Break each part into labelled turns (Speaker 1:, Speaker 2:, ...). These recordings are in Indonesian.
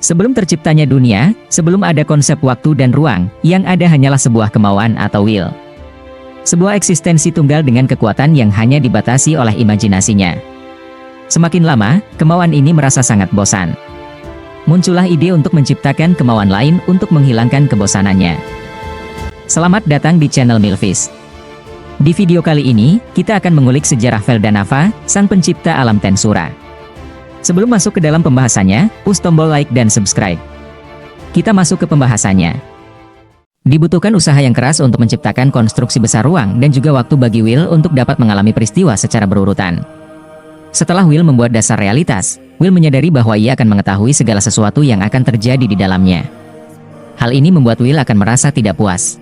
Speaker 1: Sebelum terciptanya dunia, sebelum ada konsep waktu dan ruang, yang ada hanyalah sebuah kemauan atau will. Sebuah eksistensi tunggal dengan kekuatan yang hanya dibatasi oleh imajinasinya. Semakin lama, kemauan ini merasa sangat bosan. Muncullah ide untuk menciptakan kemauan lain untuk menghilangkan kebosanannya. Selamat datang di channel Milfish. Di video kali ini, kita akan mengulik sejarah Feldanava, sang pencipta alam Tensura. Sebelum masuk ke dalam pembahasannya, push tombol like dan subscribe. Kita masuk ke pembahasannya. Dibutuhkan usaha yang keras untuk menciptakan konstruksi besar ruang dan juga waktu bagi Will untuk dapat mengalami peristiwa secara berurutan. Setelah Will membuat dasar realitas, Will menyadari bahwa ia akan mengetahui segala sesuatu yang akan terjadi di dalamnya. Hal ini membuat Will akan merasa tidak puas.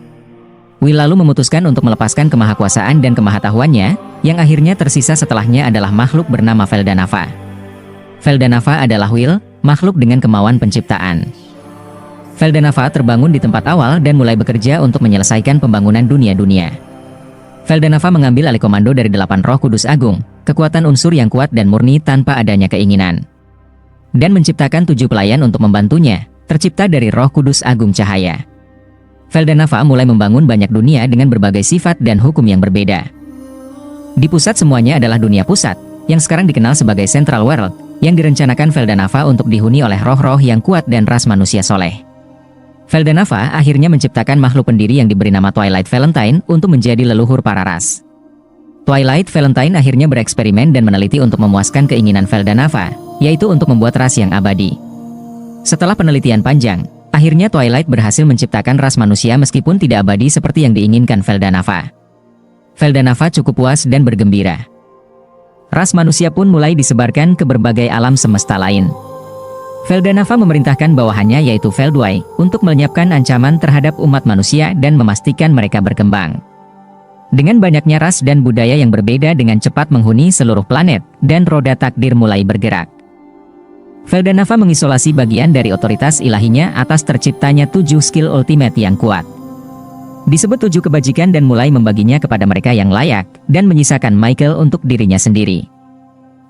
Speaker 1: Will lalu memutuskan untuk melepaskan kemahakuasaan dan kemahatahuannya, yang akhirnya tersisa setelahnya adalah makhluk bernama Feldanava. Feldanava adalah Will, makhluk dengan kemauan penciptaan. Feldanava terbangun di tempat awal dan mulai bekerja untuk menyelesaikan pembangunan dunia-dunia. Feldanava mengambil alih komando dari 8 Roh Kudus Agung, kekuatan unsur yang kuat dan murni tanpa adanya keinginan. Dan menciptakan 7 pelayan untuk membantunya, tercipta dari Roh Kudus Agung Cahaya. Feldanava mulai membangun banyak dunia dengan berbagai sifat dan hukum yang berbeda. Di pusat semuanya adalah dunia pusat, yang sekarang dikenal sebagai Central World, yang direncanakan Feldanava untuk dihuni oleh roh-roh yang kuat dan ras manusia soleh. Feldanava akhirnya menciptakan makhluk pendiri yang diberi nama Twilight Valentine untuk menjadi leluhur para ras. Twilight Valentine akhirnya bereksperimen dan meneliti untuk memuaskan keinginan Feldanava, yaitu untuk membuat ras yang abadi. Setelah penelitian panjang, akhirnya Twilight berhasil menciptakan ras manusia meskipun tidak abadi seperti yang diinginkan Feldanava. Feldanava cukup puas dan bergembira. Ras manusia pun mulai disebarkan ke berbagai alam semesta lain. Feldanava memerintahkan bawahannya yaitu Veldway untuk melenyapkan ancaman terhadap umat manusia dan memastikan mereka berkembang. Dengan banyaknya ras dan budaya yang berbeda dengan cepat menghuni seluruh planet, dan roda takdir mulai bergerak. Feldanava mengisolasi bagian dari otoritas ilahinya atas terciptanya 7 skill ultimate yang kuat. Disebut 7 kebajikan dan mulai membaginya kepada mereka yang layak, dan menyisakan Michael untuk dirinya sendiri.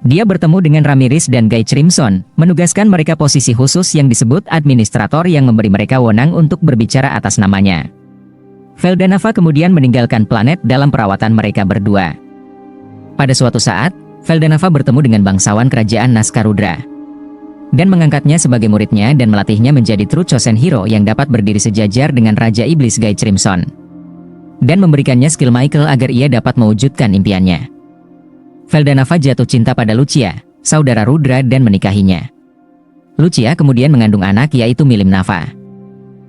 Speaker 1: Dia bertemu dengan Ramirez dan Guy Crimson, menugaskan mereka posisi khusus yang disebut administrator yang memberi mereka wewenang untuk berbicara atas namanya. Feldanava kemudian meninggalkan planet dalam perawatan mereka berdua. Pada suatu saat, Feldanava bertemu dengan bangsawan kerajaan Naskarudra, dan mengangkatnya sebagai muridnya dan melatihnya menjadi True Chosen Hero yang dapat berdiri sejajar dengan Raja Iblis Guy Crimson. Dan memberikannya skill Michael agar ia dapat mewujudkan impiannya. Feldanava jatuh cinta pada Lucia, saudara Rudra dan menikahinya. Lucia kemudian mengandung anak yaitu Milimnava.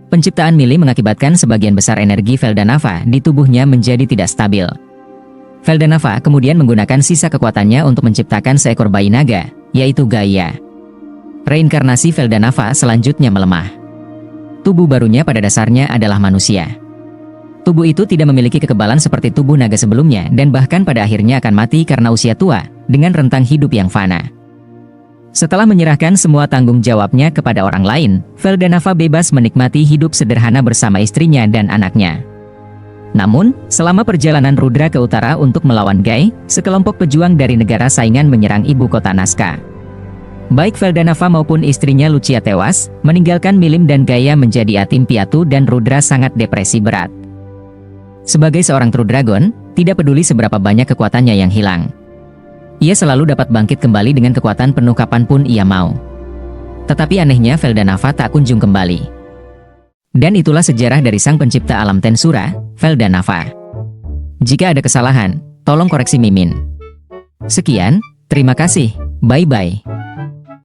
Speaker 1: Penciptaan Milim mengakibatkan sebagian besar energi Feldanava di tubuhnya menjadi tidak stabil. Feldanava kemudian menggunakan sisa kekuatannya untuk menciptakan seekor bayi naga, yaitu Gaia. Reinkarnasi Feldanava selanjutnya melemah. Tubuh barunya pada dasarnya adalah manusia. Tubuh itu tidak memiliki kekebalan seperti tubuh naga sebelumnya dan bahkan pada akhirnya akan mati karena usia tua, dengan rentang hidup yang fana. Setelah menyerahkan semua tanggung jawabnya kepada orang lain, Feldanava bebas menikmati hidup sederhana bersama istrinya dan anaknya. Namun, selama perjalanan Rudra ke utara untuk melawan Guy, sekelompok pejuang dari negara saingan menyerang ibu kota Nazca. Baik Feldanava maupun istrinya Lucia tewas, meninggalkan Milim dan Gaia menjadi yatim piatu dan Rudra sangat depresi berat. Sebagai seorang True Dragon, tidak peduli seberapa banyak kekuatannya yang hilang. Ia selalu dapat bangkit kembali dengan kekuatan penuh kapanpun ia mau. Tetapi anehnya Feldanava tak kunjung kembali. Dan itulah sejarah dari sang pencipta alam Tensura, Feldanava. Jika ada kesalahan, tolong koreksi Mimin. Sekian, terima kasih, bye-bye.